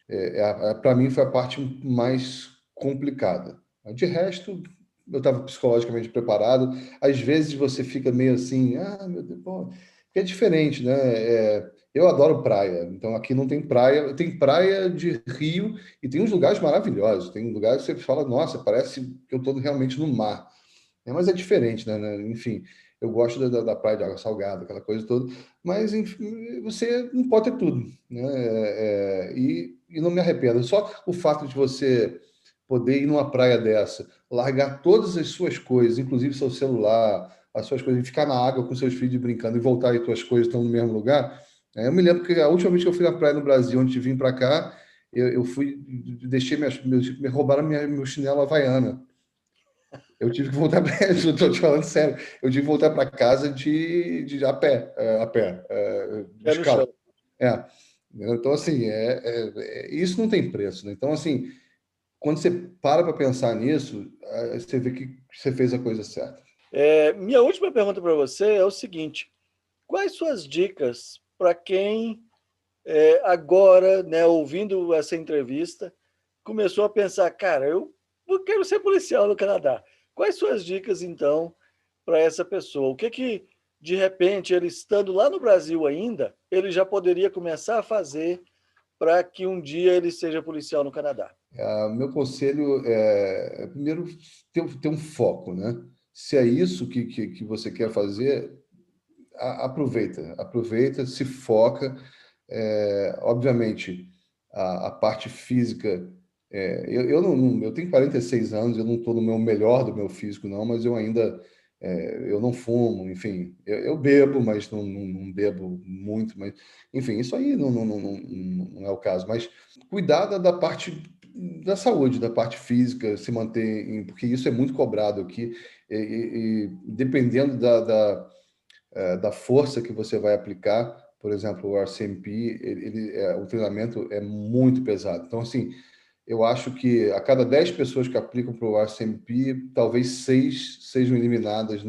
para mim foi a parte mais complicada. De resto, eu estava psicologicamente preparado. Às vezes você fica meio assim, ah, meu Deus, pô, porque é diferente, né? Eu adoro praia, então aqui não tem praia, tem praia de rio e tem uns lugares maravilhosos, tem lugares que você fala, nossa, parece que eu estou realmente no mar. Mas é diferente, né? Enfim, eu gosto da praia de água salgada, aquela coisa toda, mas enfim, você não pode ter tudo, né? E não me arrependo. Só o fato de você poder ir numa praia dessa, largar todas as suas coisas, inclusive seu celular, as suas coisas, e ficar na água com seus filhos brincando e voltar e suas coisas estão no mesmo lugar. Eu me lembro que a última vez que eu fui na praia no Brasil, antes de vir para cá, eu fui, deixei me roubaram meu chinelo havaiana. Eu tive que voltar para. Estou te falando sério. Eu tive que voltar para casa a pé, Pé no chão. descalço. É. Então, assim, isso não tem preço, né? Então, assim, quando você para pensar nisso, você vê que você fez a coisa certa. Minha última pergunta para você é o seguinte: quais suas dicas para quem agora, né, ouvindo essa entrevista, começou a pensar, cara, eu quero ser policial no Canadá. Quais suas dicas, então, para essa pessoa? O que que, de repente, ele estando lá no Brasil ainda, ele já poderia começar a fazer para que um dia ele seja policial no Canadá? Meu conselho é, primeiro, ter um foco, né? Se é isso que você quer fazer, aproveita, se foca. Obviamente, a parte física. Eu eu tenho 46 anos, eu não estou no meu melhor do meu físico, não, mas eu ainda eu não fumo, enfim, eu bebo, mas não bebo muito, mas enfim, isso aí não é o caso. Mas cuidar da parte da saúde, da parte física, se manter, porque isso é muito cobrado aqui, e dependendo da força que você vai aplicar, por exemplo, o RCMP, o treinamento é muito pesado. Então, assim, eu acho que a cada 10 pessoas que aplicam para o RCMP, talvez 6 sejam eliminadas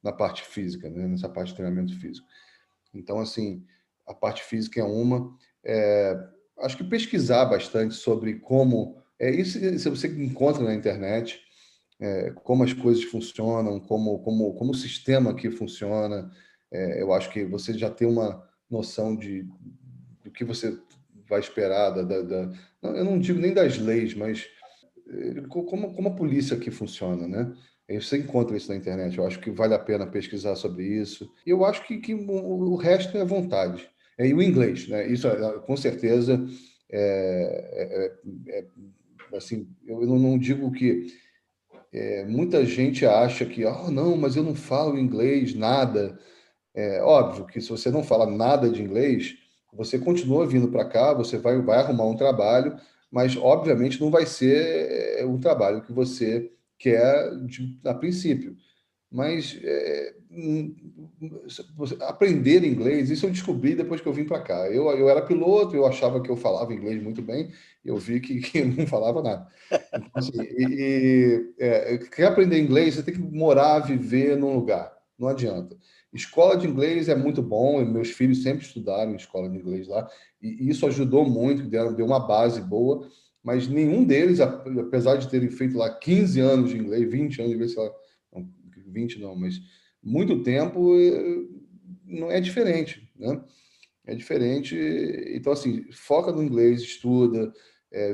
na parte física, né? Nessa parte de treinamento físico. Então, assim, a parte física é uma. Acho que pesquisar bastante sobre como. Isso você encontra na internet, como as coisas funcionam, como o sistema aqui funciona. Eu acho que você já tem uma noção do que você vai esperar. Não, eu não digo nem das leis, mas como a polícia aqui funciona, né? Você encontra isso na internet. Eu acho que vale a pena pesquisar sobre isso. E eu acho que o resto é vontade. E o inglês, né? Isso, com certeza, é, assim, eu não digo que muita gente acha que, oh, não, mas eu não falo inglês, nada. É óbvio que se você não fala nada de inglês, você continua vindo para cá, você vai arrumar um trabalho, mas obviamente não vai ser o trabalho que você quer a princípio. Mas aprender inglês, isso eu descobri depois que eu vim para cá. Eu era piloto, eu achava que eu falava inglês muito bem, eu vi que não falava nada. Então, assim, quer aprender inglês, você tem que morar, viver num lugar. Não adianta. Escola de inglês é muito bom, meus filhos sempre estudaram em escola de inglês lá, e isso ajudou muito, deu uma base boa, mas nenhum deles, apesar de terem feito lá 15 anos de inglês, 20 anos de inglês, sei lá, não, 20 não, mas muito tempo, não é diferente, né? É diferente. Então, assim, foca no inglês, estuda,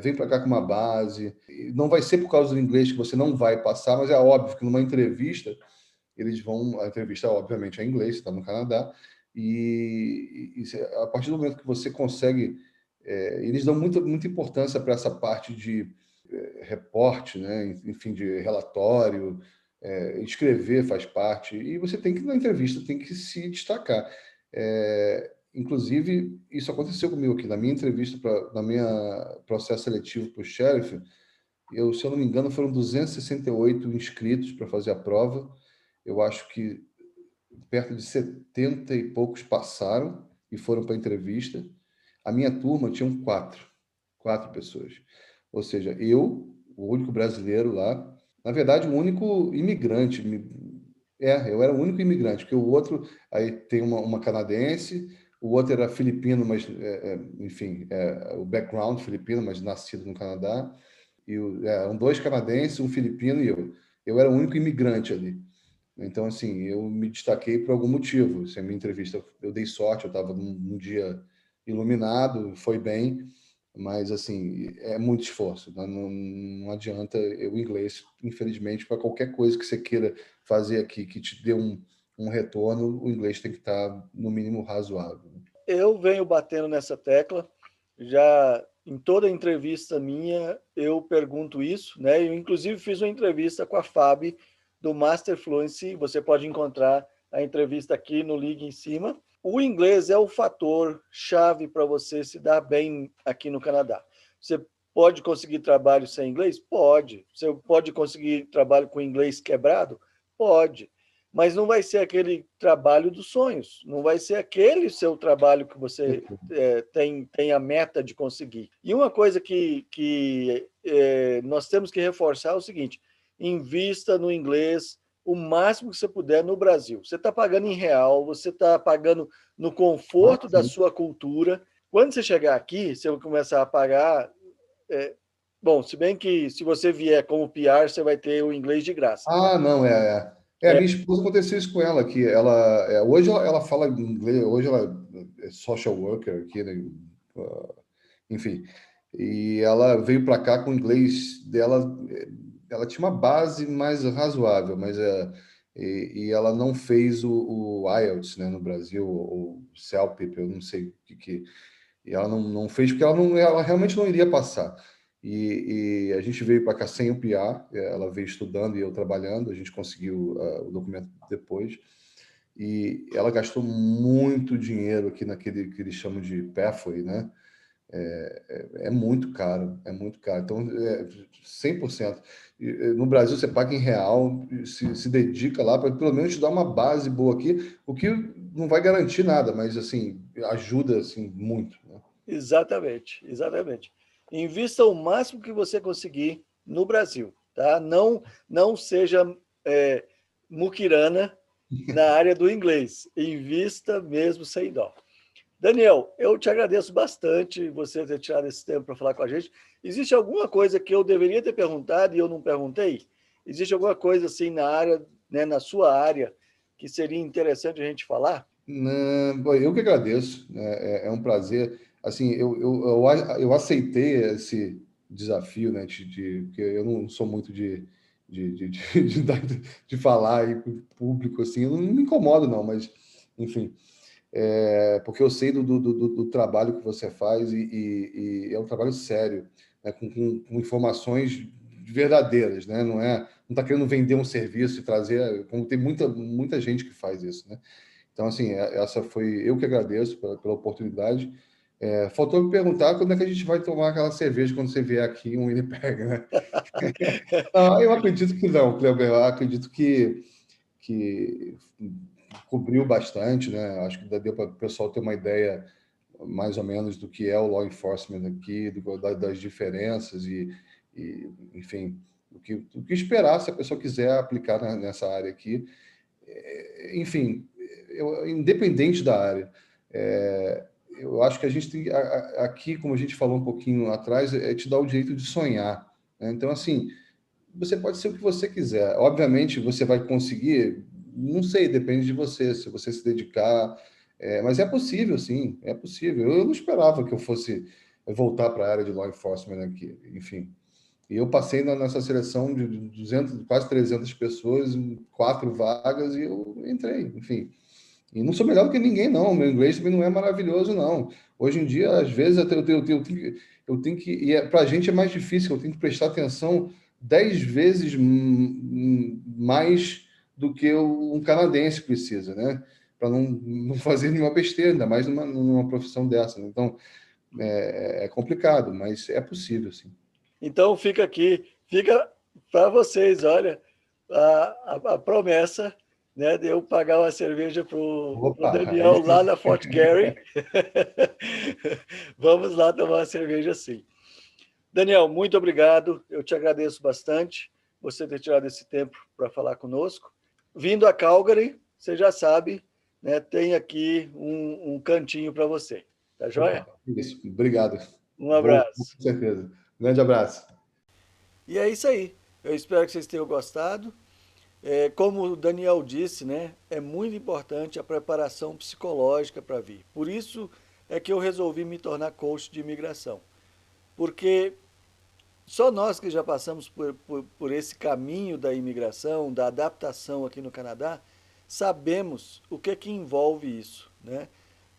vem para cá com uma base. Não vai ser por causa do inglês que você não vai passar, mas é óbvio que numa entrevista, eles vão. A entrevista, obviamente, é em inglês, você está no Canadá, a partir do momento que você consegue. Eles dão muita importância para essa parte de reporte, né? Enfim, de relatório, escrever faz parte, e você tem que, na entrevista, tem que se destacar. Inclusive, isso aconteceu comigo aqui, na minha entrevista, na minha processo seletivo para o sheriff, se eu não me engano, foram 268 inscritos para fazer a prova. Eu acho que perto de 70 e poucos passaram e foram para a entrevista. A minha turma tinham quatro pessoas. Ou seja, eu, o único brasileiro lá, na verdade, o único imigrante. Eu era o único imigrante, porque o outro, aí tem uma canadense, o outro era filipino, mas, enfim, o background filipino, mas nascido no Canadá, e eram dois canadenses, um filipino e eu. Eu era o único imigrante ali. Então, assim, eu me destaquei por algum motivo. Essa minha entrevista, eu dei sorte, eu estava num dia iluminado, foi bem, mas, assim, é muito esforço. Não adianta o inglês, infelizmente, para qualquer coisa que você queira fazer aqui que te dê um retorno, o inglês tem que estar, no mínimo, razoável. Eu venho batendo nessa tecla, já em toda entrevista minha eu pergunto isso, né? Eu inclusive fiz uma entrevista com a Fabi do Master Fluency, você pode encontrar a entrevista aqui no link em cima. O inglês é o fator chave para você se dar bem aqui no Canadá. Você pode conseguir trabalho sem inglês? Pode. Você pode conseguir trabalho com inglês quebrado? Pode, mas não vai ser aquele trabalho dos sonhos, não vai ser aquele seu trabalho que você tem a meta de conseguir. E uma coisa que nós temos que reforçar é o seguinte: invista no inglês o máximo que você puder no Brasil. Você está pagando em real, você está pagando no Ah, conforto da sim. sua cultura. Quando você chegar aqui, você vai começar a pagar. É, bom, se bem que se você vier como PR, você vai ter o inglês de graça. Ah, não, a minha esposa aconteceu isso com ela, que hoje ela fala inglês, hoje ela é social worker aqui, né? ah, Enfim, e ela veio para cá com o inglês dela, ela tinha uma base mais razoável, mas e ela não fez o IELTS, né, no Brasil, ou o CELPIP, eu não sei o que, e ela não fez porque ela realmente não iria passar. E a gente veio para cá sem o PR, ela veio estudando e eu trabalhando, a gente conseguiu o documento depois. E ela gastou muito dinheiro aqui naquele que eles chamam de pathway, né? É muito caro, é muito caro. Então, 100%. No Brasil, você paga em real, se dedica lá para pelo menos te dar uma base boa aqui, o que não vai garantir nada, mas assim, ajuda assim, muito, né? Exatamente, exatamente. Invista o máximo que você conseguir no Brasil, tá? Não seja é, muquirana na área do inglês. Invista mesmo sem dó. Daniel, eu te agradeço bastante você ter tirado esse tempo para falar com a gente. Existe alguma coisa que eu deveria ter perguntado e eu não perguntei? Existe alguma coisa assim na área, né, na sua área, que seria interessante a gente falar? Não, bom, eu que agradeço, né? É um prazer. Assim, eu aceitei esse desafio, né? Porque eu não sou muito de falar aí pro público, assim, eu não me incomodo, não, mas, enfim, porque eu sei do trabalho que você faz e é um trabalho sério, né? Com informações verdadeiras, né? Não está querendo vender um serviço e trazer, como tem muita gente que faz isso, né? Então, assim, essa foi eu que agradeço pela oportunidade. Faltou me perguntar quando é que a gente vai tomar aquela cerveja quando você vier aqui, um Winnipeg, né? Ah, eu acredito que não, Kleber. Eu acredito que cobriu bastante, né? Acho que deu para o pessoal ter uma ideia mais ou menos do que é o law enforcement aqui, das diferenças enfim, o que esperar se a pessoa quiser aplicar nessa área aqui. Enfim, independente da área, eu acho que a gente tem aqui, como a gente falou um pouquinho atrás, te dar o direito de sonhar, né? Então, assim, você pode ser o que você quiser. Obviamente, você vai conseguir, não sei, depende de você, se você se dedicar. Mas é possível, sim, é possível. Eu não esperava que eu fosse voltar para a área de law enforcement aqui, enfim. E eu passei nessa seleção de 200, quase 300 pessoas, em 4 vagas, e eu entrei, enfim. E não sou melhor do que ninguém, não. Meu inglês também não é maravilhoso, não. Hoje em dia, às vezes, eu tenho que. Para a gente é mais difícil, eu tenho que prestar atenção 10 vezes mais do que um canadense precisa, né? Para não fazer nenhuma besteira, ainda mais numa profissão dessa, né? Então, é complicado, mas é possível, sim. Então fica para vocês, olha, a promessa né, de eu pagar uma cerveja pro Opa, aí Daniel sim. lá na Fort Garry. Vamos lá tomar uma cerveja sim. Daniel, muito obrigado. Eu te agradeço bastante você ter tirado esse tempo para falar conosco. Vindo a Calgary, você já sabe, né, tem aqui um cantinho para você. Tá joia? Opa, isso. Obrigado. Um Vou abraço. com certeza. Grande abraço. E é isso aí. Eu espero que vocês tenham gostado. Como o Daniel disse, né, é muito importante a preparação psicológica para vir. Por isso é que eu resolvi me tornar coach de imigração. Porque só nós que já passamos por esse caminho da imigração, da adaptação aqui no Canadá, sabemos o que envolve isso, né?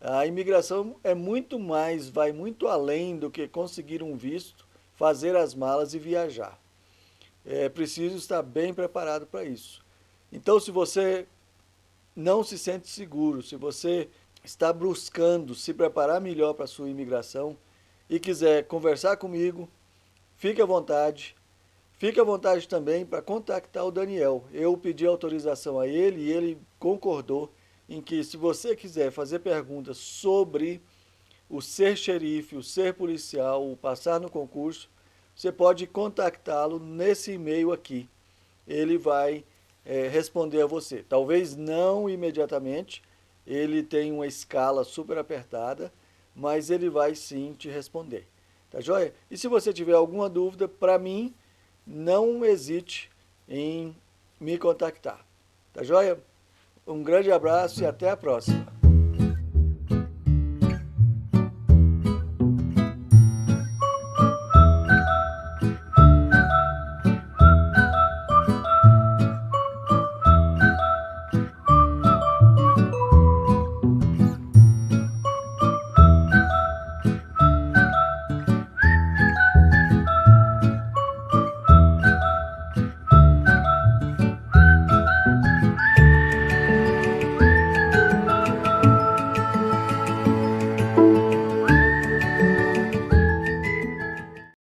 A imigração é muito mais, vai muito além do que conseguir um visto, fazer as malas e viajar. É preciso estar bem preparado para isso. Então, se você não se sente seguro, se você está buscando se preparar melhor para a sua imigração e quiser conversar comigo, fique à vontade. Fique à vontade também para contactar o Daniel. Eu pedi autorização a ele e ele concordou em que, se você quiser fazer perguntas sobre o ser xerife, o ser policial, o passar no concurso, você pode contactá-lo nesse e-mail aqui. Ele vai responder a você. Talvez não imediatamente, ele tem uma escala super apertada, mas ele vai sim te responder. Tá joia? E se você tiver alguma dúvida, para mim, não hesite em me contactar. Tá joia? Um grande abraço e até a próxima.